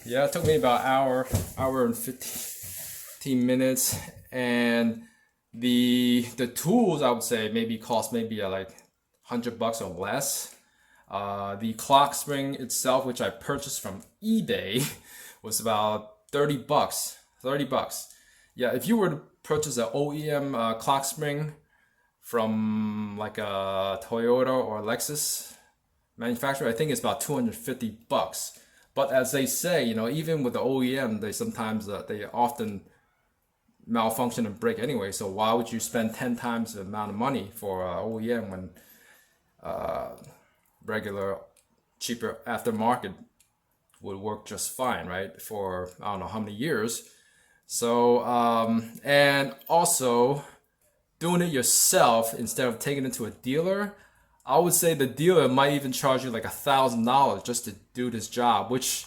Yeah, it took me about hour and 15 minutes, and the tools I would say maybe cost maybe like $100 or less. The clock spring itself, which I purchased from eBay, was about 30 bucks. 30 bucks. Yeah, if you were to purchase an OEM clock spring from like a Toyota or Lexus manufacturer, I think it's about 250 bucks. But as they say, even with the OEM, they sometimes they often malfunction and break anyway. So why would you spend 10 times the amount of money for OEM when regular cheaper aftermarket would work just fine, right? For I don't know how many years. So and also doing it yourself instead of taking it to a dealer, I would say the dealer might even charge you like $1,000 just to do this job, which,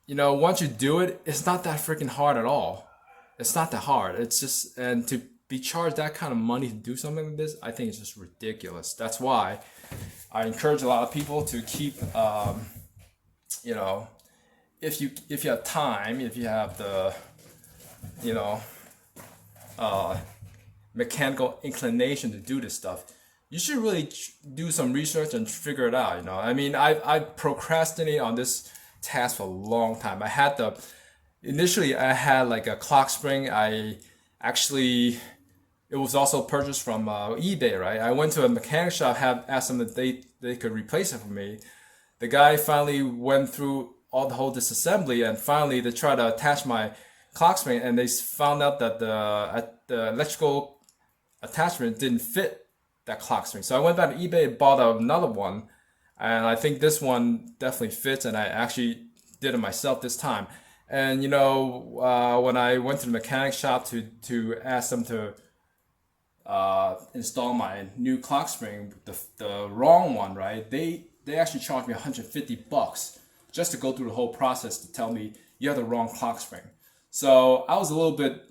once you do it, it's not that freaking hard at all. It's not that hard. It's just, and to be charged that kind of money to do something like this, I think it's just ridiculous. That's why I encourage a lot of people to keep, if you have time, if you have the, mechanical inclination to do this stuff, you should really do some research and figure it out. I mean, I procrastinated on this task for a long time. Initially I had like a clock spring. It was also purchased from eBay, right? I went to a mechanic shop, asked them if they could replace it for me. The guy finally went through all the whole disassembly, and finally they tried to attach my clock spring, and they found out that the electrical attachment didn't fit that clock spring. So I went back to eBay and bought another one, and I think this one definitely fits, and I actually did it myself this time. And when I went to the mechanic shop to ask them to install my new clock spring, the wrong one, right? They actually charged me 150 bucks just to go through the whole process to tell me you have the wrong clock spring. So I was a little bit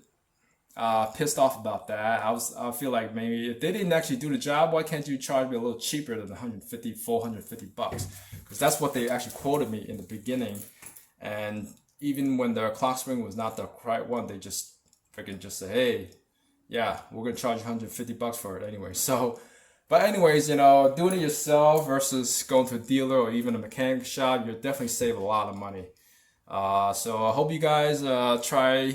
pissed off about that. I feel like maybe if they didn't actually do the job, why can't you charge me a little cheaper than 450 bucks? Because that's what they actually quoted me in the beginning. And even when the clock spring was not the right one, they just freaking just say, hey, yeah, we're gonna charge 150 bucks for it anyway. So, but anyways, doing it yourself versus going to a dealer or even a mechanic shop, you'll definitely save a lot of money. So I hope you guys try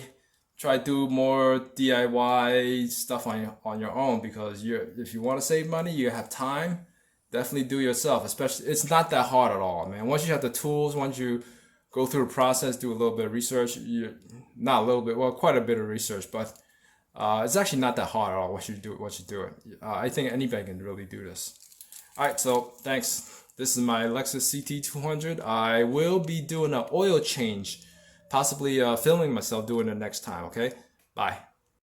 do more DIY stuff on your own, because if you want to save money, you have time, definitely do it yourself. Especially, it's not that hard at all, man. Once you have the tools, once you go through the process, do a little bit of research, quite a bit of research, but it's actually not that hard at all once you do it. I think anybody can really do this. All right, so thanks. This is my Lexus CT200. I will be doing an oil change, possibly filming myself doing it next time, okay? Bye.